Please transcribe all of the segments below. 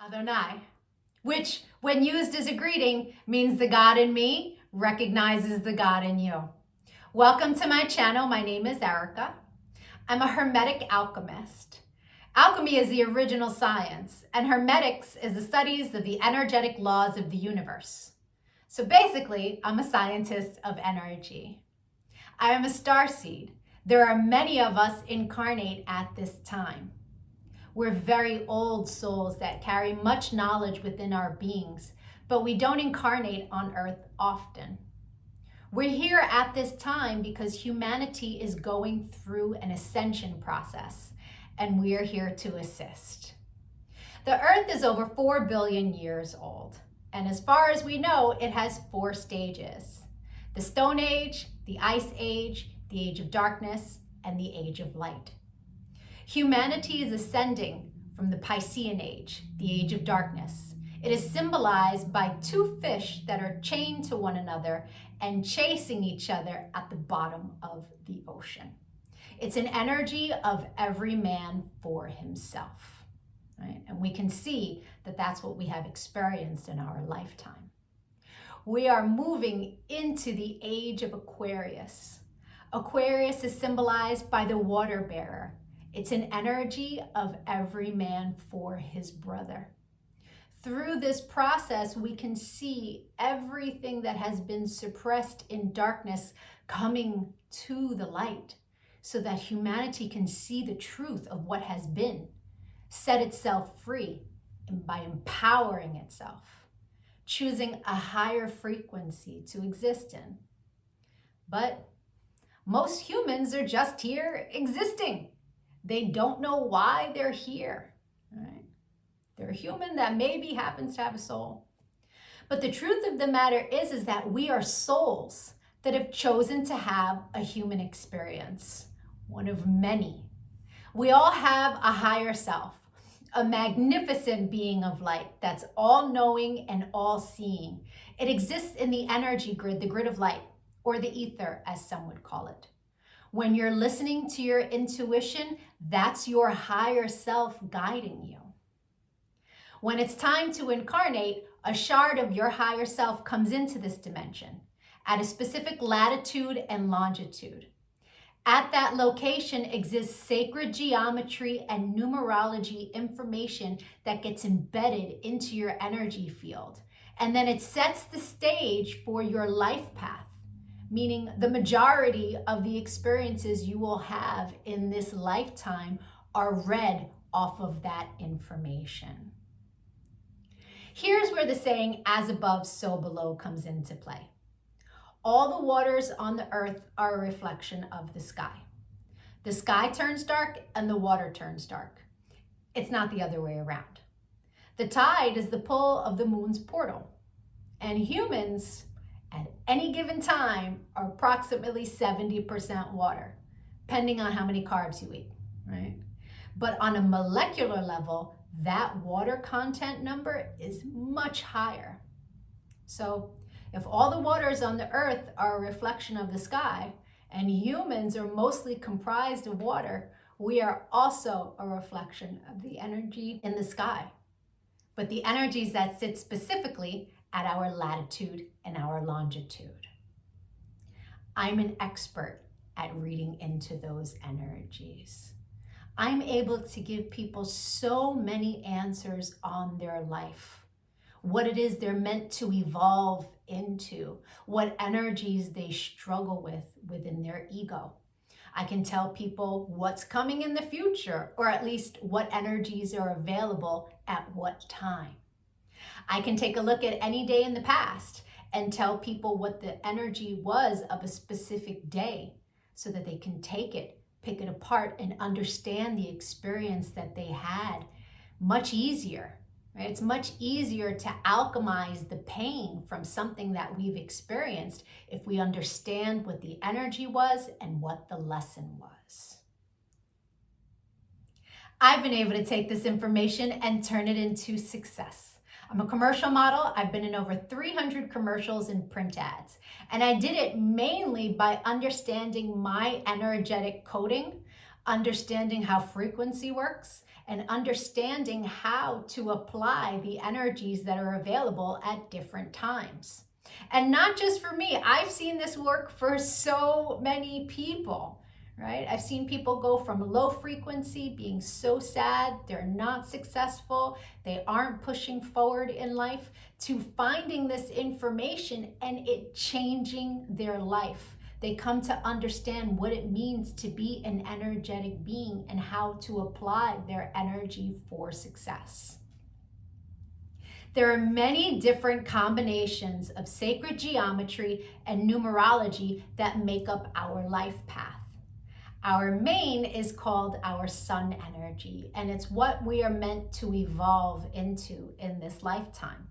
Adonai, which when used as a greeting means the God in me recognizes the God in you. Welcome to my channel. My name is Erica. I'm a Hermetic alchemist. Alchemy is the original science, and Hermetics is the studies of the energetic laws of the universe. So basically, I'm a scientist of energy. I am a starseed. There are many of us incarnate at this time. We're very old souls that carry much knowledge within our beings, but we don't incarnate on Earth often. We're here at this time because humanity is going through an ascension process, and we are here to assist. The Earth is over 4 billion years old, and as far as we know, it has 4 stages: the Stone Age, the Ice Age, the Age of Darkness, and the Age of Light. Humanity is ascending from the Piscean Age, the Age of Darkness. It is symbolized by 2 fish that are chained to one another and chasing each other at the bottom of the ocean. It's an energy of every man for himself, right? And we can see that that's what we have experienced in our lifetime. We are moving into the age of Aquarius. Aquarius is symbolized by the water bearer. It's an energy of every man for his brother. Through this process, we can see everything that has been suppressed in darkness coming to the light so that humanity can see the truth of what has been, set itself free by empowering itself, choosing a higher frequency to exist in. But most humans are just here existing. They don't know why they're here, right? They're a human that maybe happens to have a soul. But the truth of the matter is that we are souls that have chosen to have a human experience, one of many. We all have a higher self, a magnificent being of light that's all-knowing and all-seeing. It exists in the energy grid, the grid of light, or the ether, as some would call it. When you're listening to your intuition, that's your higher self guiding you. When it's time to incarnate, a shard of your higher self comes into this dimension at a specific latitude and longitude. At that location exists sacred geometry and numerology information that gets embedded into your energy field. And then it sets the stage for your life path, meaning the majority of the experiences you will have in this lifetime are read off of that information. Here's where the saying, as above, so below, comes into play. All the waters on the earth are a reflection of the sky. The sky turns dark and the water turns dark. It's not the other way around. The tide is the pull of the moon's portal, and humans at any given time are approximately 70% water, depending on how many carbs you eat, right? But on a molecular level, that water content number is much higher. So if all the waters on the earth are a reflection of the sky, and humans are mostly comprised of water, we are also a reflection of the energy in the sky. But the energies that sit specifically at our latitude and our longitude. I'm an expert at reading into those energies. I'm able to give people so many answers on their life, what it is they're meant to evolve into, what energies they struggle with within their ego. I can tell people what's coming in the future, or at least what energies are available at what time. I can take a look at any day in the past and tell people what the energy was of a specific day so that they can take it, pick it apart, and understand the experience that they had much easier. Right? It's much easier to alchemize the pain from something that we've experienced if we understand what the energy was and what the lesson was. I've been able to take this information and turn it into success. I'm a commercial model. I've been in over 300 commercials and print ads. And I did it mainly by understanding my energetic coding understanding how frequency works, and understanding how to apply the energies that are available at different times. And not just for me, I've seen this work for so many people, right? I've seen people go from low frequency, being so sad, they're not successful, they aren't pushing forward in life, to finding this information and it changing their life. They come to understand what it means to be an energetic being and how to apply their energy for success. There are many different combinations of sacred geometry and numerology that make up our life path. Our main is called our sun energy, and it's what we are meant to evolve into in this lifetime.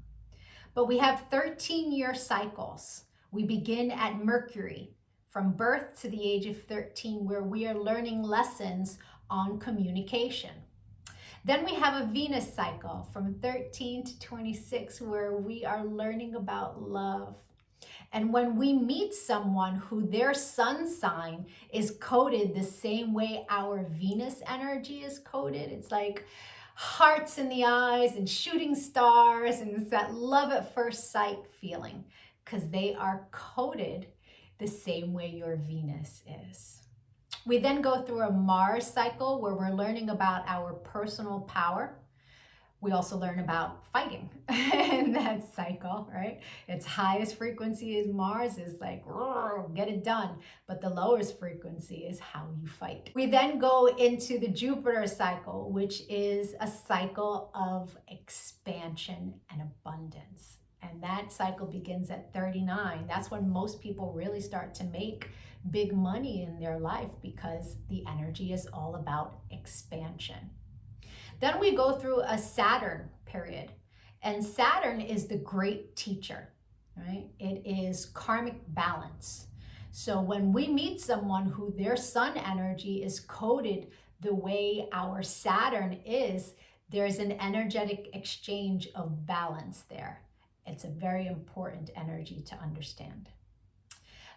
But we have 13-year cycles. We begin at Mercury, from birth to the age of 13, where we are learning lessons on communication. Then we have a Venus cycle from 13 to 26, where we are learning about love. And when we meet someone who their sun sign is coded the same way our Venus energy is coded, it's like hearts in the eyes and shooting stars, and it's that love at first sight feeling, because they are coded the same way your Venus is. We then go through a Mars cycle where we're learning about our personal power. We also learn about fighting in that cycle, right? Its highest frequency is Mars, is like, get it done. But the lowest frequency is how you fight. We then go into the Jupiter cycle, which is a cycle of expansion and abundance. And that cycle begins at 39. That's when most people really start to make big money in their life, because the energy is all about expansion. Then we go through a Saturn period, and Saturn is the great teacher, right? It is karmic balance. So when we meet someone who their sun energy is coded the way our Saturn is, there's an energetic exchange of balance there. It's a very important energy to understand.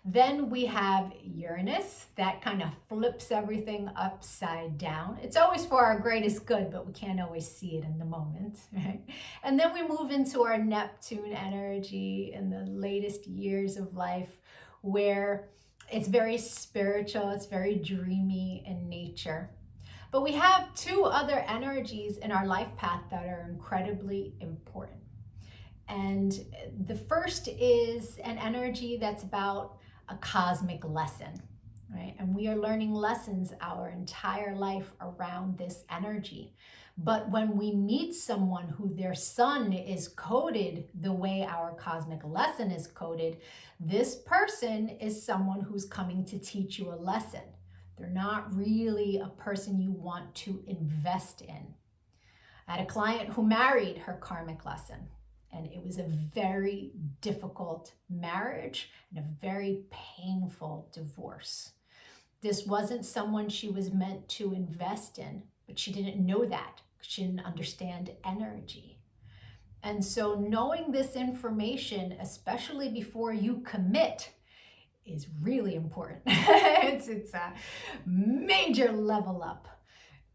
Then we have Uranus, that kind of flips everything upside down. It's always for our greatest good, but we can't always see it in the moment, right? And then we move into our Neptune energy in the latest years of life, where it's very spiritual, it's very dreamy in nature. But we have two other energies in our life path that are incredibly important. And the first is an energy that's about a cosmic lesson, right? And we are learning lessons our entire life around this energy. But when we meet someone who their sun is coded the way our cosmic lesson is coded, this person is someone who's coming to teach you a lesson. They're not really a person you want to invest in. I had a client who married her karmic lesson, and it was a very difficult marriage and a very painful divorce. This wasn't someone she was meant to invest in, but she didn't know that. She didn't understand energy. And so knowing this information, especially before you commit, is really important. It's a major level up.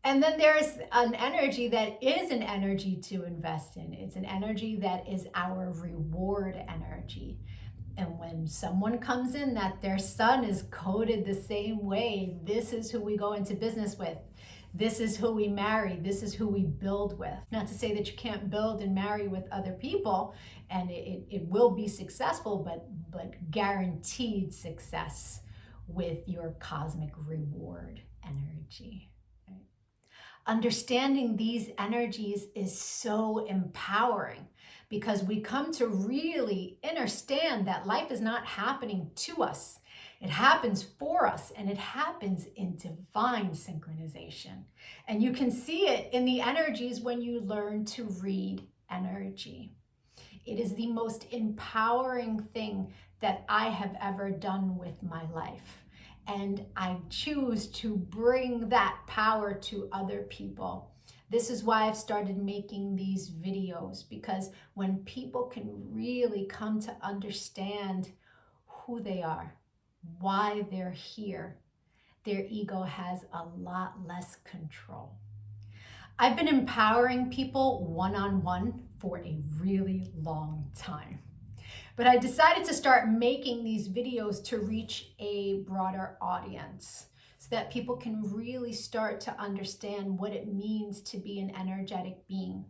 And then there's an energy that is an energy to invest in. It's an energy that is our reward energy. And when someone comes in that their sun is coded the same way, this is who we go into business with. This is who we marry. This is who we build with. Not to say that you can't build and marry with other people, and it will be successful, but guaranteed success with your cosmic reward energy. Understanding these energies is so empowering, because we come to really understand that life is not happening to us. It happens for us, and it happens in divine synchronization. And you can see it in the energies when you learn to read energy. It is the most empowering thing that I have ever done with my life. And I choose to bring that power to other people. This is why I've started making these videos, because when people can really come to understand who they are, why they're here, their ego has a lot less control. I've been empowering people one-on-one for a really long time. But I decided to start making these videos to reach a broader audience so that people can really start to understand what it means to be an energetic being.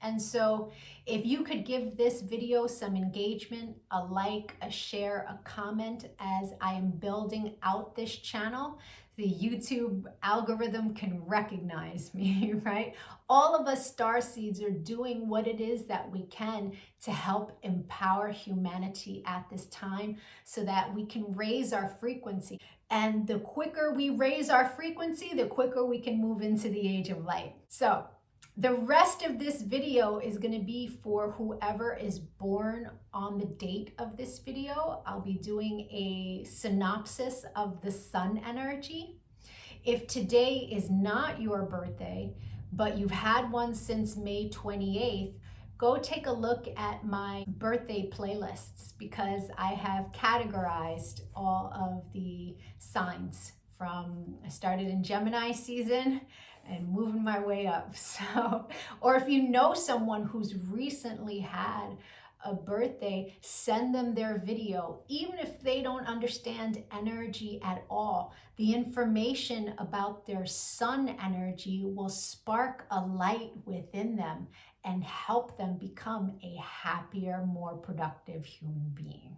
And so if you could give this video some engagement, a like, a share, a comment as I am building out this channel, the YouTube algorithm can recognize me, right? All of us starseeds are doing what it is that we can to help empower humanity at this time so that we can raise our frequency. And the quicker we raise our frequency, the quicker we can move into the age of light. So the rest of this video is going to be for whoever is born on the date of this video. I'll be doing a synopsis of the sun energy. If today is not your birthday, but you've had one since May 28th, go take a look at my birthday playlists because I have categorized all of the signs from, I started in Gemini season and moving my way up. So, or if you know someone who's recently had a birthday, send them their video. Even if they don't understand energy at all, the information about their sun energy will spark a light within them and help them become a happier, more productive human being.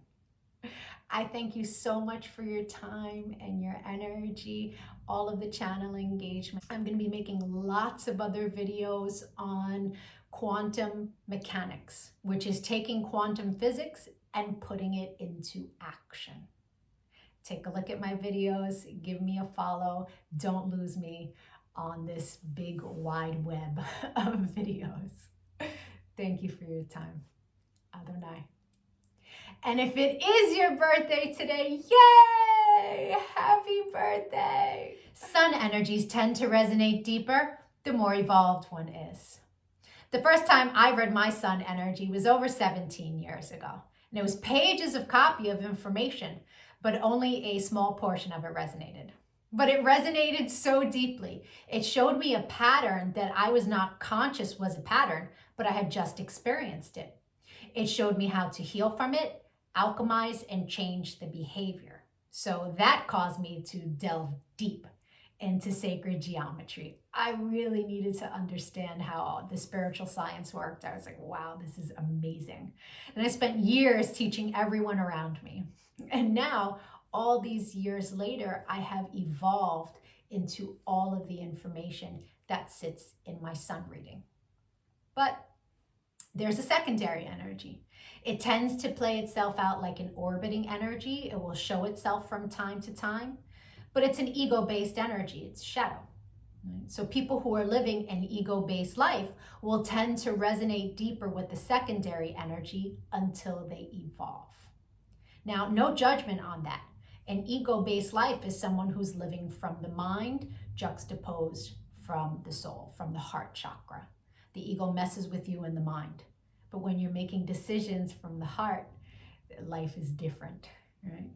I thank you so much for your time and your energy, all of the channel engagement. I'm going to be making lots of other videos on quantum mechanics, which is taking quantum physics and putting it into action. Take a look at my videos, give me a follow. Don't lose me on this big wide web of videos. Thank you for your time. Adonai. And if it is your birthday today, yay! Happy birthday! Sun energies tend to resonate deeper the more evolved one is. The first time I read my sun energy was over 17 years ago. And it was pages of copy of information, but only a small portion of it resonated. But it resonated so deeply. It showed me a pattern that I was not conscious was a pattern, but I had just experienced it. It showed me how to heal from it, alchemize, and change the behavior. So that caused me to delve deep into sacred geometry. I really needed to understand how the spiritual science worked. I was like, wow, this is amazing. And I spent years teaching everyone around me. And now, all these years later, I have evolved into all of the information that sits in my sun reading. But there's a secondary energy. It tends to play itself out like an orbiting energy. It will show itself from time to time, but it's an ego-based energy. It's shadow. Right? So people who are living an ego-based life will tend to resonate deeper with the secondary energy until they evolve. Now, no judgment on that. An ego-based life is someone who's living from the mind juxtaposed from the soul, from the heart chakra. The ego messes with you in the mind. But when you're making decisions from the heart, life is different, right?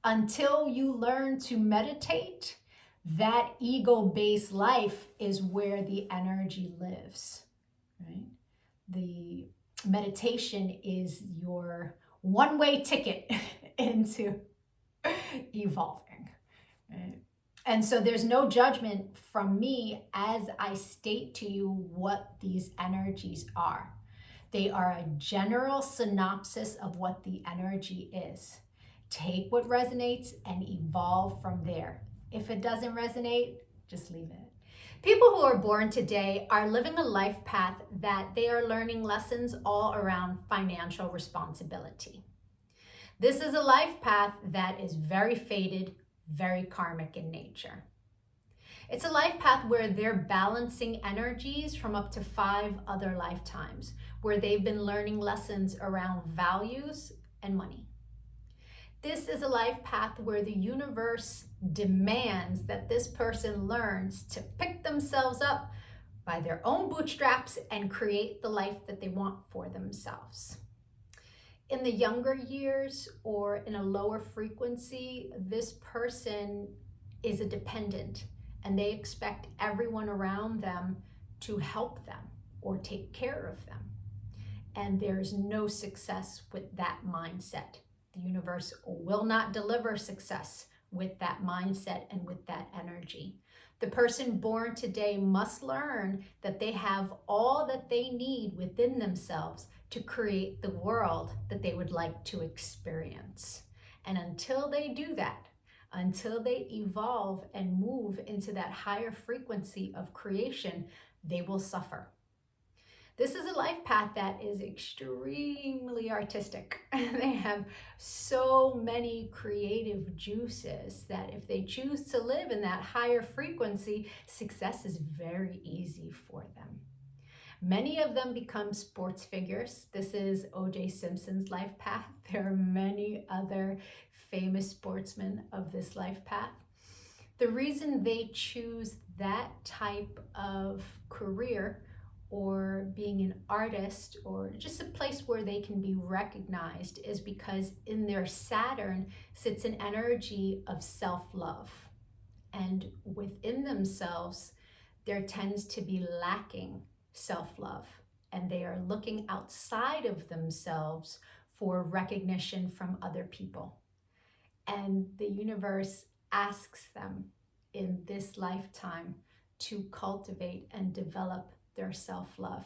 Until you learn to meditate, that ego-based life is where the energy lives, right? The meditation is your one-way ticket into evolving, right? And so there's no judgment from me as I state to you what these energies are. They are a general synopsis of what the energy is. Take what resonates and evolve from there. If it doesn't resonate, just leave it. People who are born today are living a life path that they are learning lessons all around financial responsibility. This is a life path that is very fated, very karmic in nature. It's a life path where they're balancing energies from up to 5 other lifetimes, where they've been learning lessons around values and money. This is a life path where the universe demands that this person learns to pick themselves up by their own bootstraps and create the life that they want for themselves. In the younger years or in a lower frequency, this person is a dependent, and they expect everyone around them to help them or take care of them. And there's no success with that mindset. The universe will not deliver success with that mindset and with that energy. The person born today must learn that they have all that they need within themselves to create the world that they would like to experience. And until they do that, until they evolve and move into that higher frequency of creation, they will suffer. This is a life path that is extremely artistic. They have so many creative juices that if they choose to live in that higher frequency, success is very easy for them. Many of them become sports figures. This is O.J. Simpson's life path. There are many other famous sportsmen of this life path. The reason they choose that type of career, or being an artist, or just a place where they can be recognized, is because in their Saturn sits an energy of self-love. And within themselves, there tends to be lacking self-love. And they are looking outside of themselves for recognition from other people. And the universe asks them in this lifetime to cultivate and develop their self-love,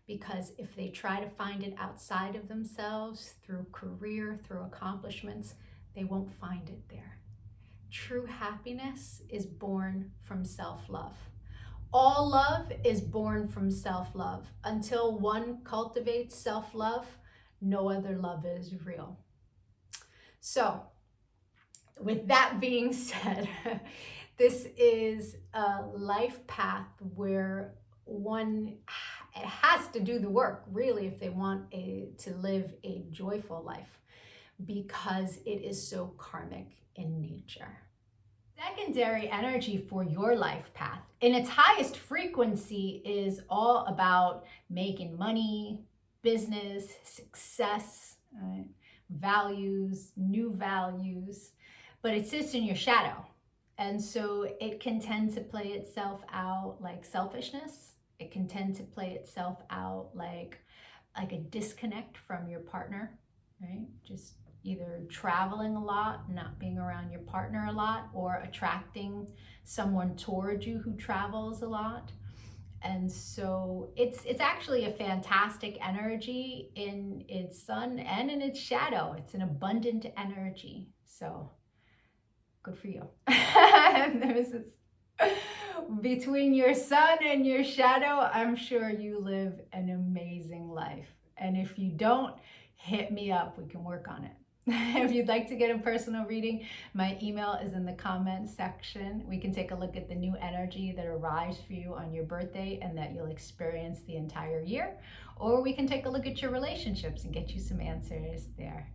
because if they try to find it outside of themselves through career, through accomplishments, they won't find it there. True happiness is born from self-love. All love is born from self-love. Until one cultivates self-love, no other love is real. So, with that being said, this is a life path where one has to do the work, really, if they want to live a joyful life, because it is so karmic in nature. Secondary energy for your life path, in its highest frequency, is all about making money, business, success, right? Values, new values, but it sits in your shadow. And so it can tend to play itself out like selfishness. It can tend to play itself out like a disconnect from your partner, right? Just either traveling a lot, not being around your partner a lot, or attracting someone toward you who travels a lot. And so it's actually a fantastic energy in its sun and in its shadow. It's an abundant energy. So good for you. There's this, between your sun and your shadow, I'm sure you live an amazing life. And if you don't, hit me up. We can work on it. If you'd like to get a personal reading, my email is in the comments section. We can take a look at the new energy that arrives for you on your birthday and that you'll experience the entire year. Or we can take a look at your relationships and get you some answers there.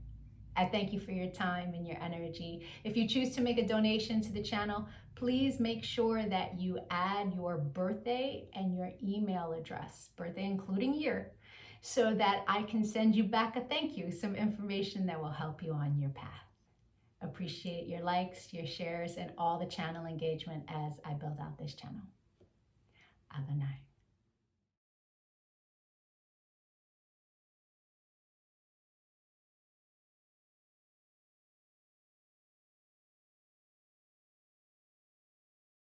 I thank you for your time and your energy. If you choose to make a donation to the channel, please make sure that you add your birthday and your email address, birthday including year, so that I can send you back a thank you, some information that will help you on your path. Appreciate your likes, your shares, and all the channel engagement as I build out this channel. Adonai.